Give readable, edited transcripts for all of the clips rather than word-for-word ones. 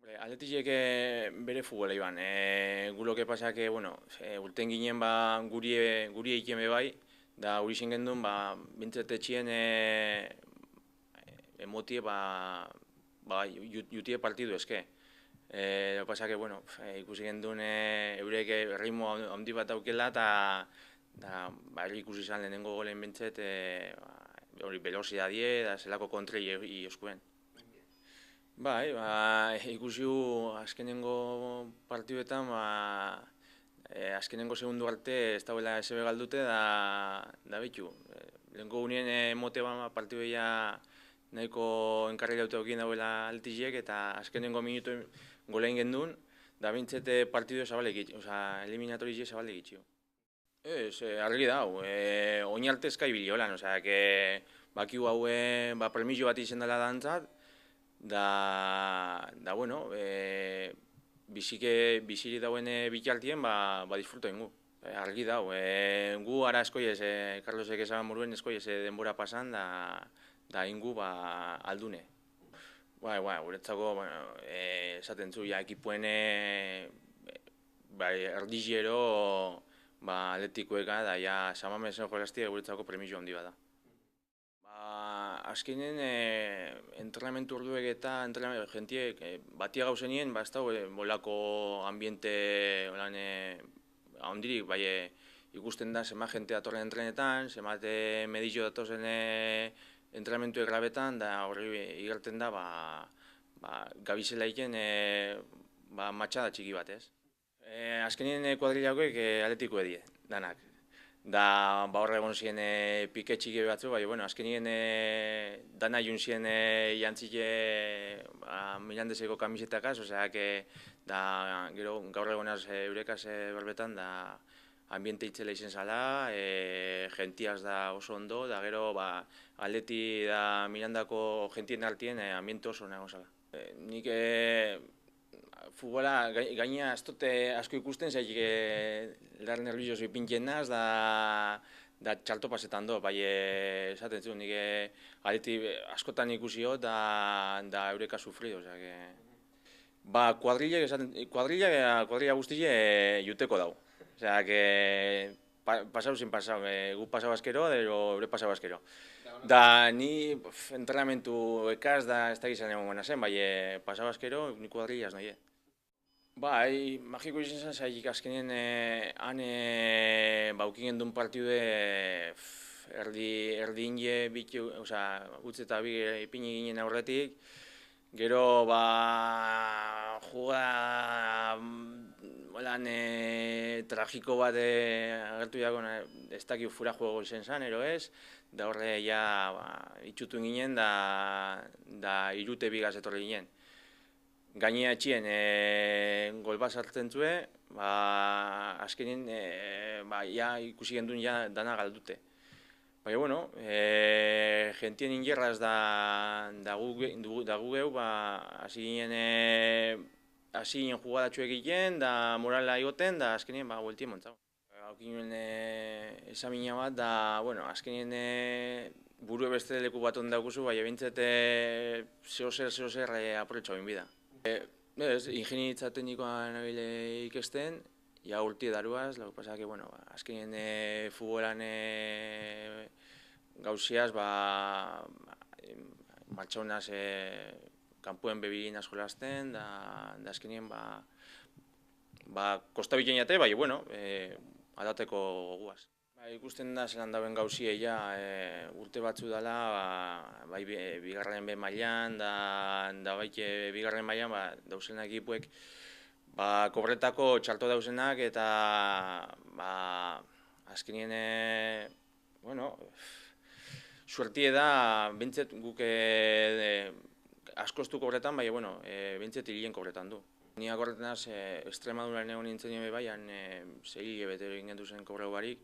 Atletisek bere futbola iban. Gu lo que pasa que, bueno, urten ginen guri egiten bai, da guri zen gendun, bintzat etxien emotie, jutie partidu eske. Lo que pasa que, bueno, ikusi gendun eurek ritmo handi bat daukela, eta ikusi izan lehenengo golen bintzat, hori velocidadie, da zelako kontrei eskuen. Ikusi azkenengo partiduetan, azkenengo segundu arte ez dauela SB galdute da bitu. Lehenko unien emote partiduea nahiko enkarri daute okien dauela altizek eta azkenengo minutu golein gendun, da bintzete partidu zabalek itxio, eliminatorize zabalek itxio. Ez, argi da, oin arte eskai biliolan, bakiu haue premio bat izen dela dantzat, bueno, biziri dauen bitartien, disfruto ingu. Argi da, gu ara eskoi ez, Carlosek esan moruen eskoi ez denbora pasan, da ingu aldune. Guretzako, esaten zu, ekipuen erdiziero atletikoeka, da samamezen jolaztia guretzako premio handi bada. Azkenen entrenamentu orduek eta jentiek batia gauzenien, ez da, bolako ambiente ahondirik, ikusten da, zema jente datorren entrenetan, zema medizio datozen entrenamentu egrabetan, da horri igerten da, gabizela iken matxada txiki bat, ez? Azkenien kuadrilakoek atletiko edie, danak. Da horre egon ziren pike txiki batzu, azkenien dana jun ziren jantzile Mirandeseko kamisetakaz, da gero gaur egonaz eurekaz berbetan, da ambiente itzela izen zala, gentiaz da oso ondo, da gero atleti da Mirandako gentien artien ambiente oso nago zala. Nik futbola gaina ez dute asko ikusten, zaik lar nervioso ipintzen naz, da txalto pasetan do, esaten zu, nik atleti askotan ikusio da eureka sufrido, kuadrilla guztile juteko dau. Pasau zin pasau, gu pasau azkero, eure pasau azkero. Da ni entrenamentu ekaz da ez da gizan egon gana zen, pasau azkero, ni kuadrillaz noie. Magiko izan zen, zaik azkenien han baukin duen partidude erdi inge bitu, utz eta bi ipini ginen aurretik, gero juga tragiko bat agertu dago, ez dakit fura juego izen zen, ero ez, da horre itxutu ginen, da irute bigaz etorri ginen. Gainea etxien gol bat sartzen zue, azkenien ikusi gendun dana galdute. Gentien ingerraz da gu geu, hasi ginen jugadatxo egiten, da morala igoten, da azkenien bueltien montzau. Haukinen esamina bat, da azkenien buru beste leku bat ondakuzu, bintzat zeo-zer aproletxo egin bida. Ingenieritza teknikoa nabile ikesten, urti daruaz, lau pasak, azkenien futbolan gauziaz, martxaunaz kanpuen bebirin asko jolazten, da azkenien kostabiten jate, adateko goguaz. Ikusten da zelan dauen gauzie urte batzu dela, bigarren be mailan, da bigarren mailan dauzen ekipuek kobretako txalto dauzenak eta azkenien suertie da bintzet guk askostu kobretan, bintzet hilien kobretan du. Ni akorretan az, Extremaduraren egon nintzen nire baian, 6 hilabete egin gendu zen kobreu barik.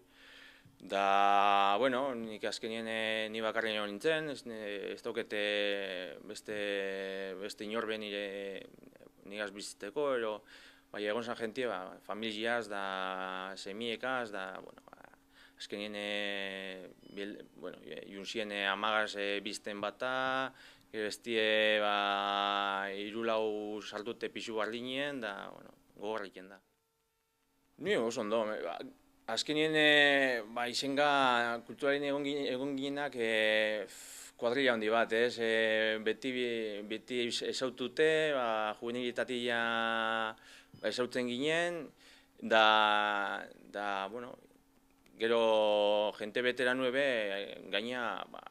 Da, nik azkenien ni bakarren egon nintzen, ez daukete beste inorbe nigaz bizitzeko, egon zan jentie, familiaz, da semiekaz, da, azkenien juntzien amagaz bizten bata, bestie ba, 3-4 saltute pixu bardinen, da, bueno, gogorra egiten da. Ni oso ondo, azkenien ba, izenga kulturaren egon ginenak kuadrilla handi bat, ez? Beti ezautute, ba, juvenilitatea ezautzen ginen, bueno, gero jente veteranu ebe, gaina ba,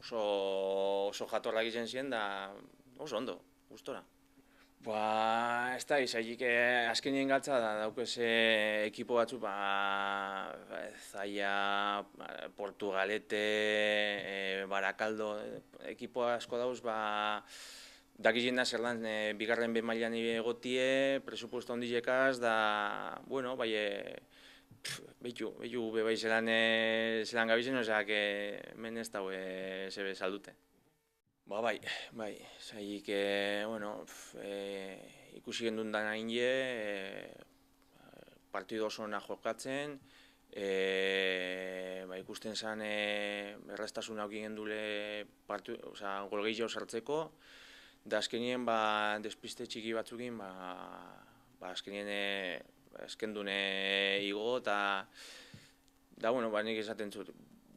oso jatorrak izan ziren, da oso ondo, gustora. Ba, ez da, izailik azkenien gatza daukez ekipo batzu, Zaila, Portugalete, Barakaldo, ekipo asko dauz, dakizien da zer lan bigarren B mailan egotie, presupuesto handilekaz, da, bueno, behitu bebai zelan gabizen, oseak, hemen ez daue zebe saldute. Bai, zailik, bueno, ikusi gendun dana inge, partido oso ona jokatzen, ikusten zen erreztasun hauki gendule gol gehiago sartzeko, da azkenien despiste txiki batzukin, azkenien eskendune igo, eta bueno, nik esaten zut,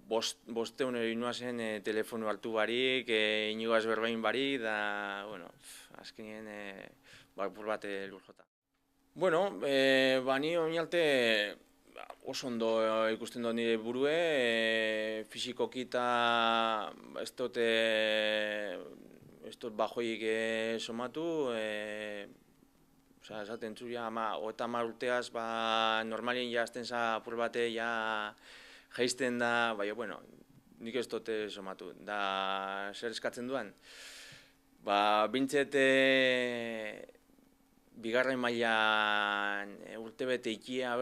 bosteun inoa zen telefonu hartu barik, inigoaz berbain barik, da, bueno, azkenien apur bat lur jota. Bueno, ni oinalte oso ondo ikusten dut nire burue, fisikoki eta ez dut bajoik somatu, esaten zu, eta 10 urteaz, normalien jazten za apur bate, jaisten da, bueno, nik ez dut somatu. Da, zer eskatzen duan? Bintzet bigarren mailan urtebete ikia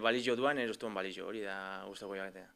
balizio duan, eroztuen balizio, hori da guztako jaketea.